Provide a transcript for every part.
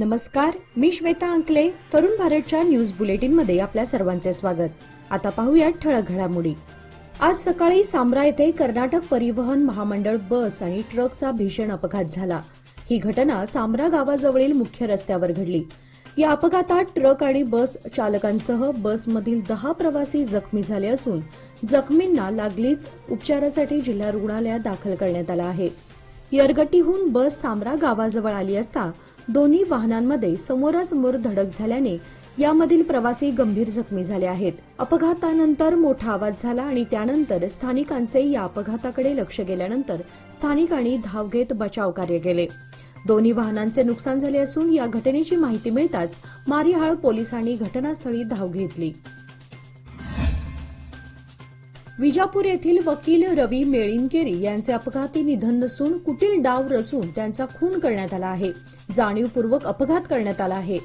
नमस्कार, मी श्वेता अंकले. तरुण भारतच्या न्यूज बुलेटिनमध्ये आपल्या सर्वांचे स्वागत. आता पाहूया ठळक घडामोडी. आज सकाळी सांब्रा येथे कर्नाटक परिवहन महामंडळ बस आणि ट्रकचा भीषण अपघात झाला. ही घटना सांब्रा गावाजवळील मुख्य रस्त्यावर घडली. या अपघातात ट्रक आणि बस चालकांसह बसमधील 10 प्रवासी जखमी झाले असून जखमींना लागलीच उपचारासाठी जिल्हा रुग्णालयात दाखल करण्यात आलं आहे. यरगट्टीहून बस सांब्रा गावाजवळ आली असता दोन्ही वाहनांमध्ये समोरासमोर धडक झाल्याने यामधील प्रवासी गंभीर जखमी झाले आहेत. अपघातानंतर मोठा आवाज झाला आणि त्यानंतर स्थानिकांचे या अपघाताकडे लक्ष गेल्यानंतर स्थानिकांनी धाव घेत बचाव कार्य केले. दोन्ही वाहनांचे नुकसान झाले असून या घटनेची माहिती मिळताच मारिहाळ पोलिसांनी घटनास्थळी धाव घेतली. विजापूर येथील वकील रवी मेळिनकेरी यांचे अपघाती निधन नसून कुटील डाव रचून त्यांचा खून करण्यात आला आहे. जाणीवपूर्वक अपघात करण्यात आला आहे.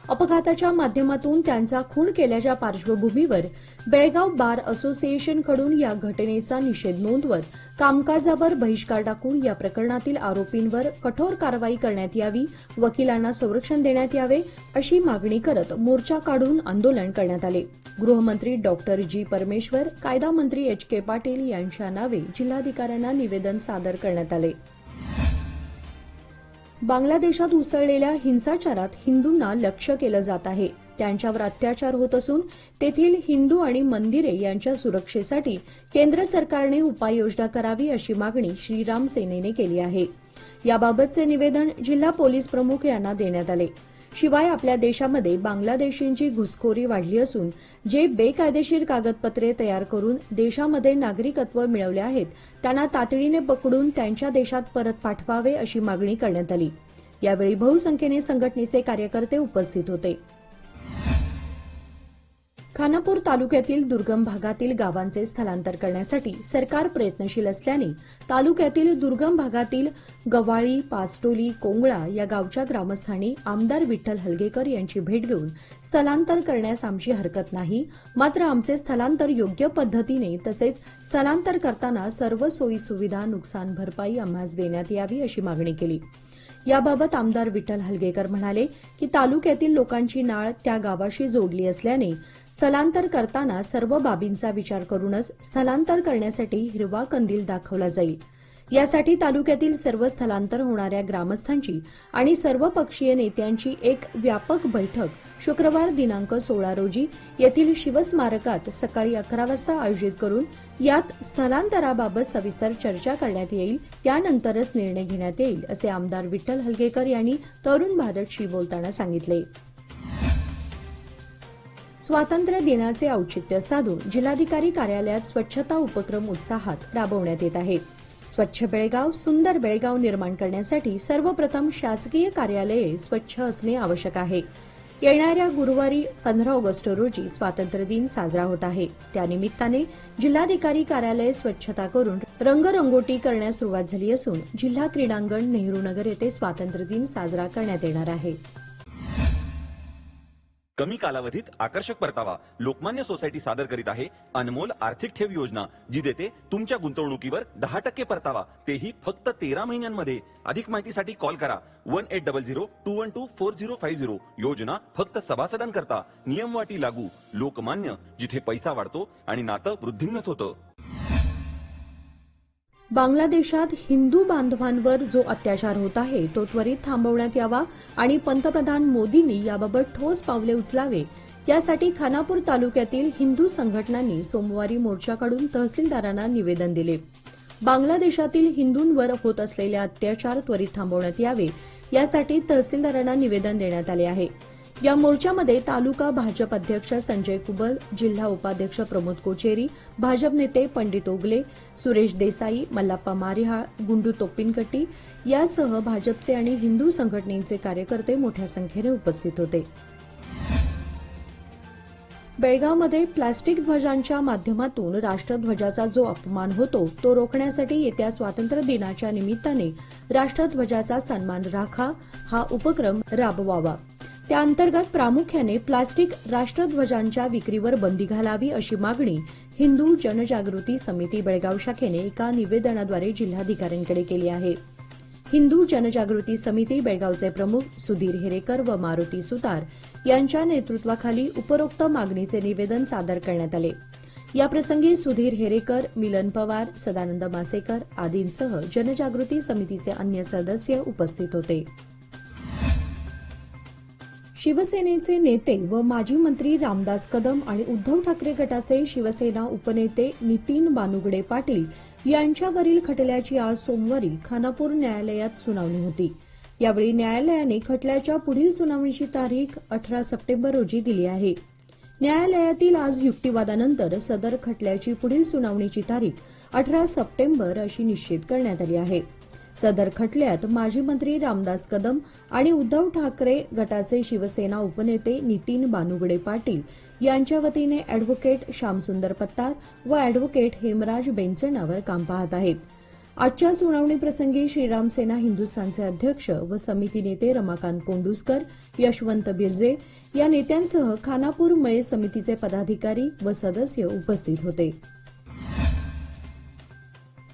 अपघाताच्या माध्यमातून त्यांचा खून केल्याच्या पार्श्वभूमीवर बेळगाव बार असोसिएशनकडून या घटनेचा निषेध नोंदवत कामकाजावर बहिष्कार टाकून या प्रकरणातील आरोपींवर कठोर कारवाई करण्यात यावी, वकिलांना संरक्षण देण्यात यावे अशी मागणी करत मोर्चा काढून आंदोलन करण्यात आले. गृहमंत्री डॉक्टर जी परमेश्वर, कायदा मंत्री एच के पाटील यांच्या नावे जिल्हाधिकाऱ्यांना निवेदन सादर करण्यात आले. बांगलादेशात उसळलेल्या हिंसाचारात हिंदूंना लक्ष्य केलं जात आहे. त्यांच्यावर अत्याचार होत असून तेथील हिंदू आणि मंदिरे यांच्या सुरक्षेसाठी केंद्र सरकारने उपाययोजना करावी अशी मागणी श्रीराम सेनेने केली आहे. याबाबतचे निवेदन जिल्हा पोलीस प्रमुख यांना देण्यात आले. शिवाय आपल्या देशामध्ये बांगलादेशींची घुसखोरी वाढली असून जे बेकायदेशीर कागदपत्रे तयार करून देशामध्ये नागरिकत्व मिळवले आहेत त्यांना तातडीने पकडून त्यांच्या देशात परत पाठवावे अशी मागणी करण्यात आली. यावेळी बहुसंख्येने संघटनेचे कार्यकर्ते उपस्थित होते. खानापूर तालुक्यातील दुर्गम भागातील गावांचे स्थलांतर करण्यासाठी सरकार प्रयत्नशील असल्याने तालुक्यातील दुर्गम भागातील गव्हाळी, पास्टोली, कोंगळा या गावच्या ग्रामस्थांनी आमदार विठ्ठल हलगेकर यांची भेट घेऊन स्थलांतर करण्यास आमची हरकत नाही, मात्र आमचे स्थलांतर योग्य पद्धतीने तसेच स्थलांतर करताना सर्व सोयी सुविधा नुकसान भरपाई आम्हास देण्यात यावी अशी मागणी केली. याबाबत आमदार विठ्ठल हलगेकर म्हणाले की तालुक्यातील लोकांची नाळ त्या गावाशी जोडली असल्याने स्थलांतर करताना सर्व बाबींचा विचार करूनच स्थलांतर करण्यासाठी हिरवा कंदील दाखवला जाईल. यासाठी तालुक्यातील सर्व स्थलांतर होणाऱ्या ग्रामस्थांची आणि सर्व पक्षीय नेत्यांची एक व्यापक बैठक शुक्रवार दिनांक 16 रोजी येथील शिवस्मारकात सकाळी 11 वाजता आयोजित करून यात स्थलांतराबाबत सविस्तर चर्चा करण्यात येईल. त्यानंतरच निर्णय घेण्यात येईल असे आमदार विठ्ठल हलगेकर यांनी तरुण भारतशी बोलताना सांगितले. स्वातंत्र्य दिनाचे औचित्य साधून जिल्हाधिकारी कार्यालयात स्वच्छता उपक्रम उत्साहात राबवण्यात येत आहे. स्वच्छ बेळगाव, सुंदर बेळगाव निर्माण करण्यासाठी सर्वप्रथम शासकीय कार्यालये स्वच्छ असणे आवश्यक आहे. येणाऱ्या गुरुवारी 15 ऑगस्ट रोजी स्वातंत्र्य दिन साजरा होत आहे. त्यानिमित्ताने जिल्हाधिकारी कार्यालय स्वच्छता करून रंगरंगोटी करण्यास सुरुवात झाली असून जिल्हा क्रीडांगण नेहरूनगर येथे स्वातंत्र्य दिन साजरा करण्यात येणार आहे. कमी कालावधीत आकर्षक परतावा लोकमान्य सोसायटी सादर करीत आहे अनमोल आर्थिक ठेव योजना, जी देते तुमच्या गुंतवणुकीवर 10% परतावा, तेही फक्त 13 महिन्यांमध्ये. अधिक माहितीसाठी कॉल करा 1800-212-4050. योजना फक्त सभासदांकरता. नियमवाटी लागू. लोकमान्य, जिथे पैसा वाढतो आणि नातं वृद्धिंगत होतं. बांगलादेशात हिंदू बांधवांवर जो अत्याचार होत आहे तो त्वरित थांबवण्यात यावा आणि पंतप्रधान मोदींनी याबाबत ठोस पावले उचलावे यासाठी खानापूर तालुक्यातील हिंदू संघटनांनी सोमवारी मोर्चा काढून तहसीलदारांना निवेदन दिले. बांगलादेशातील हिंदूंवर होत असलेले अत्याचार त्वरित थांबवण्यात यावे यासाठी तहसीलदारांना निवेदन देण्यात आले आहे. या मोर्चामध्ये तालुका भाजप अध्यक्ष संजय कुबल, जिल्हा उपाध्यक्ष प्रमोद कोचेरी, भाजप नेते पंडित ओगले, सुरेश देसाई, मल्लाप्पा मारिहाळ, गुंडू तोप्पिनकट्टी यासह भाजपचे आणि हिंदू संघटनेचे कार्यकर्ते मोठ्या संख्येने उपस्थित होते. बेळगावमध्ये प्लास्टिक ध्वजांच्या माध्यमातून राष्ट्रध्वजाचा जो अपमान होतो तो रोखण्यासाठी येत्या स्वातंत्र्य दिनाच्या निमित्ताने राष्ट्रध्वजाचा सन्मान राखा हा उपक्रम राबवावा. त्याअंतर्गत प्रामुख्याने प्लास्टिक राष्ट्रध्वजांच्या विक्रीवर बंदी घालावी अशी मागणी हिंदू जनजागृती समिती बेळगाव शाखेने एका निवेदनाद्वारे जिल्हाधिकाऱ्यांकडे केली आहे. हिंदू जनजागृती समिती बेळगावचे प्रमुख सुधीर हेरेकर व मारुती सुतार यांच्या नेतृत्वाखाली उपरोक्त मागणीचे निवेदन सादर करण्यात आले. याप्रसंगी सुधीर हेरेकर, मिलन पवार, सदानंद मासेकर आदींसह जनजागृती समितीचे अन्य सदस्य उपस्थित होते. शिवसेनेचे नेते व माजी मंत्री रामदास कदम आणि उद्धव ठाकरे गटाचे शिवसेना उपनेते नितीन बानुगडे पाटील यांच्यावरील खटल्याची आज सोमवारी खानापूर न्यायालयात सुनावणी होती. यावेळी न्यायालयाने खटल्याच्या पुढील सुनावणीची तारीख 18 सप्टेंबर रोजी दिली आहे. न्यायालयातील आज युक्तिवादानंतर सदर खटल्याची पुढील सुनावणीची तारीख 18 सप्टेंबर अशी निश्चित करण्यात आली आहे. सदर खटल्यात माजी मंत्री रामदास कदम आणि उद्धव ठाकरे गटाचे शिवसेना उपनेते नितीन बानुगडे पाटील यांच्या वतीने अॅडव्होकेट श्यामसुंदर पत्तार व अॅडव्होकेट हेमराज बेंचनावर काम पाहत आहेत. आजच्या सुनावणीप्रसंगी श्रीराम सेना हिंदुस्थानचे अध्यक्ष व समिती नेते रमाकांत कोंडुस्कर, यशवंत बिर्जे या नेत्यांसह खानापूर मय समितीचे पदाधिकारी व सदस्य उपस्थित होते.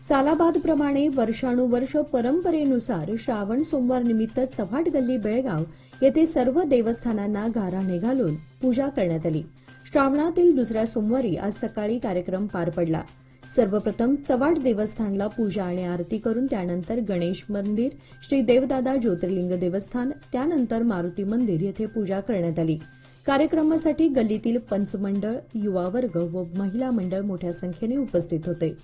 सालाबादप्रमाणे वर्षानुवर्ष परंपरेनुसार श्रावण सोमवार निमित्त चव्हाट गल्ली बेळगाव येथे सर्व देवस्थानांना गाऱ्हाणे घालून पूजा करण्यात आली. श्रावणातील दुसऱ्या सोमवारी आज सकाळी कार्यक्रम पार पडला. सर्वप्रथम चव्हाट देवस्थानला पूजा आणि आरती करून त्यानंतर गणेश मंदिर, श्री देवदादा ज्योतिर्लिंग देवस्थान, त्यानंतर मारुती मंदिर येथे पूजा करण्यात आली. कार्यक्रमासाठी गल्लीतील पंचमंडळ, युवा वर्ग व महिला मंडळ मोठ्या संख्येने उपस्थित होते.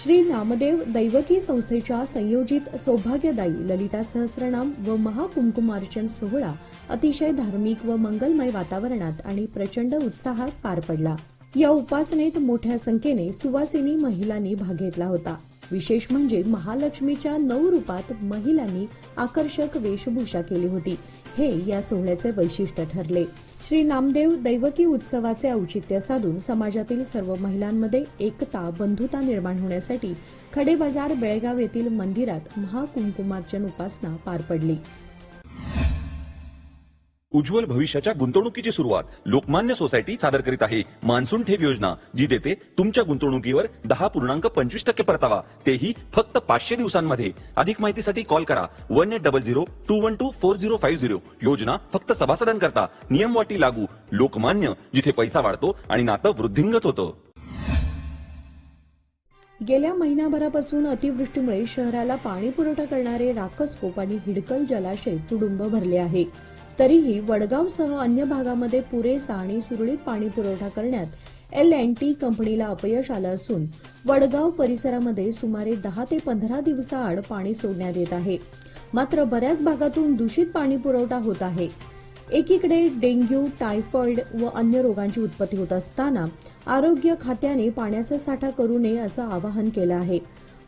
श्री नामदेव दैवकी संस्थेच्या संयोजित सौभाग्यदायी ललिता सहस्रनाम व महाकुंकुमार्चन सोहळा अतिशय धार्मिक व मंगलमय वातावरणात आणि प्रचंड उत्साहात पार पडला. या उपासनेत मोठ्या संख्येने सुवासिनी महिलांनी भाग घेतला होता. विशेष म्हणजे महालक्ष्मीच्या 9 रूपात महिलांनी आकर्षक वेशभूषा केली होती. हे या सोहळ्याचे वैशिष्ट्य ठरले. श्री नामदेव दैवकी उत्सवाचे औचित्य साधून समाजातील सर्व महिलांमध्ये एकता, बंधुता निर्माण होण्यासाठी खडेबाजार बेळगाव येथील मंदिरात महाकुंकुमार्चन उपासना पार पडली. उज्ज्वल भविष्याच्या गुंतवणुकीची सुरुवात लोकमान्य सोसायटी सादर करीत आहे. मान्सून ठेव योजना जी देते तुमच्या गुंतवणुकीवर 10.25% परतावा, तेही फक्त 500 दिवसांमध्ये. अधिक माहितीसाठी कॉल करा 1800-212-4050. योजना फक्त सभासदांकरता. नियम वाटी लागू. लोकमान्य, जिथे पैसा वाढतो आणि नातं वृद्धिंगत होतं. गेल्या महिनाभरापासून अतिवृष्टीमुळे शहराला पाणी पुरवठा करणारे राकसकोप आणि हिडकल जलाशय तुडुंब भरले आहे. तरीही वडगावसह अन्य भागामध्ये पुरेसा आणि सुरळीत पाणी पुरवठा करण्यात L&T कंपनीला अपयश आलं असून वडगाव परिसरामध्ये सुमारे 10 ते 15 दिवसाआड पाणी सोडण्यात येत आहे. मात्र बऱ्याच भागातून दूषित पाणी पुरवठा होत आहे. एकीकडे डेंग्यू, टायफॉइड व अन्य रोगांची उत्पत्ती होत असताना आरोग्य खात्याने पाण्याचा साठा करू नये असं आवाहन केलं आहे.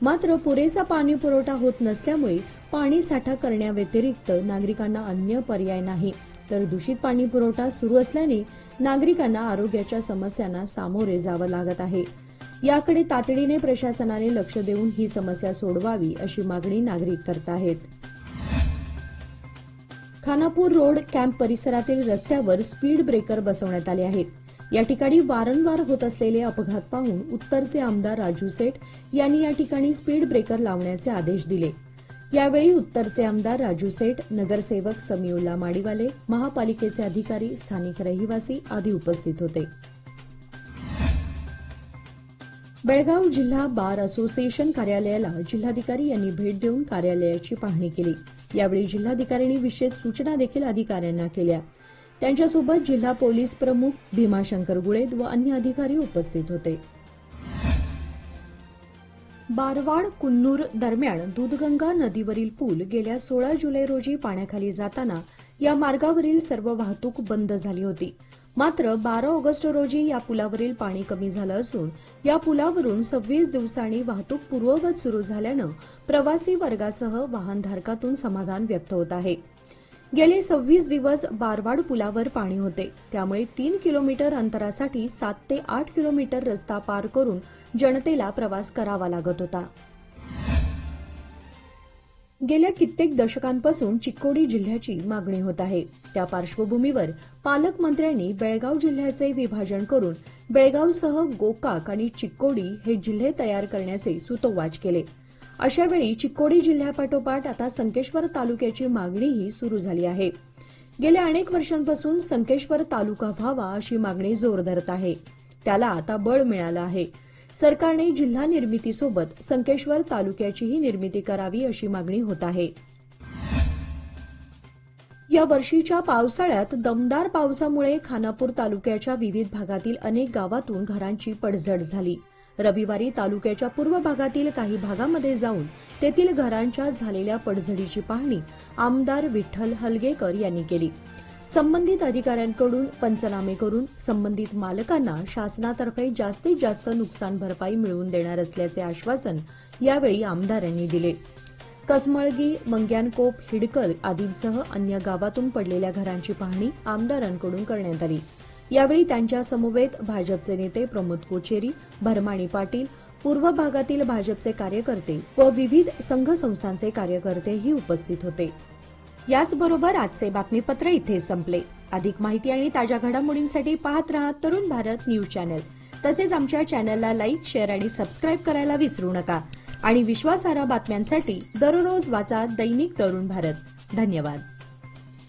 मात्र पुरेसा पाणी पुरवठा होत नसल्यामुळे पाणी साठा करण्याव्यतिरिक्त नागरिकांना अन्य पर्याय नाही. तर दूषित पाणी पुरवठा सुरू असल्याने नागरिकांना आरोग्याच्या समस्यांना सामोरे जावं लागत आहे. याकडे तातडीने प्रशासनाने लक्ष देऊन ही समस्या सोडवावी अशी मागणी नागरिक करत आहेत. खानापूर रोड कॅम्प परिसरातील रस्त्यावर स्पीड ब्रेकर बसवण्यात आले आहेत. या ठिकाणी वारंवार होत असलेले अपघात पाहून उत्तरचे आमदार राजू सेठ यांनी या ठिकाणी स्पीड ब्रेकर लावण्याचे आदेश दिले. यावेळी उत्तरचे आमदार राजू सेठ, नगरसेवक समीउल्ला माडीवाले, महापालिकेचे अधिकारी, स्थानिक रहिवासी आदी उपस्थित होते. बेळगाव जिल्हा बार असोसिएशन कार्यालयाला जिल्हाधिकारी यांनी भेट देऊन कार्यालयाची पाहणी केली. यावेळी जिल्हाधिकाऱ्यांनी विशेष सूचना देखील अधिकाऱ्यांना केल्या. त्यांच्यासोबत जिल्हा पोलीस प्रमुख भीमाशंकर गुळेद व अन्य अधिकारी उपस्थित होते. बारवाड कुन्नूर दरम्यान दूधगंगा नदीवरील पूल गेल्या 16 जुलै रोजी पाण्याखाली जाताना या मार्गावरील सर्व वाहतूक बंद झाली होती. मात्र 12 ऑगस्ट रोजी या पुलावरील पाणी कमी झालं असून या पुलावरून 26 दिवसांनी वाहतूक पूर्ववत सुरू झाल्यानं प्रवासी वर्गासह वाहनधारकातून समाधान व्यक्त होत आहे. गेले 26 दिवस बारवाड पुलावर पाणी होते. त्यामुळे 3 किलोमीटर अंतरासाठी 7 ते 8 किलोमीटर रस्ता पार करून जनतेला प्रवास करावा लागत होता. गेल्या कित्येक दशकांपासून चिक्कोडी जिल्ह्याची मागणी होत आहे. त्या पार्श्वभूमीवर पालकमंत्र्यांनी बेळगाव जिल्ह्याचे विभाजन करून बेळगावसह गोकाक आणि चिक्कोडी हे जिल्हे तयार करण्याचे सूतोवाच केले. अशावेळी चिक्कोडी जिल्ह्यापाठोपाठ आता संकेश्वर तालुक्याची मागणीही सुरू झाली आहे. गेल्या अनेक वर्षांपासून संकेश्वर तालुका व्हावा अशी मागणी जोर धरत आहे. त्याला आता बळ मिळालं आहे. सरकारने जिल्हा निर्मितीसोबत संकेश्वर तालुक्याचीही निर्मिती करावी अशी मागणी होत आहे. या वर्षीच्या पावसाळ्यात दमदार पावसामुळे खानापूर तालुक्याच्या विविध भागातील अनेक गावातून घरांची पडझड झाली. रविवारी तालुक्याच्या पूर्व भागातील काही भागामध्ये जाऊन तेथील घरांच्या झालेल्या पडझडीची पाहणी आमदार विठ्ठल हलगेकर यांनी केली. संबंधित अधिकाऱ्यांकडून पंचनामे करून संबंधित मालकांना शासनातर्फे जास्तीत जास्त नुकसान भरपाई मिळवून देणार असल्याचे आश्वासन यावेळी आमदारांनी दिले. कसमळगी, मंग्यानकोप, हिडकल आदींसह अन्य गावातून पडलेल्या घरांची पाहणी आमदारांकडून करण्यात आली. यावेळी त्यांच्या समवेत भाजपचे नेते प्रमोद कोचेरी, भरमाणी पाटील, पूर्व भागातील भाजपचे कार्यकर्ते व विविध संघ संस्थांचे कार्यकर्तेही उपस्थित होते. याचबरोबर आजचे बातमीपत्र इथे संपले. अधिक माहिती आणि ताज्या घडामोडींसाठी पाहत रहा तरुण भारत न्यूज चॅनल. तसेच आमच्या चॅनलला लाईक, शेअर आणि सबस्क्राईब करायला विसरू नका. आणि विश्वासार्ह बातम्यांसाठी दररोज वाचा दैनिक तरुण भारत. धन्यवाद.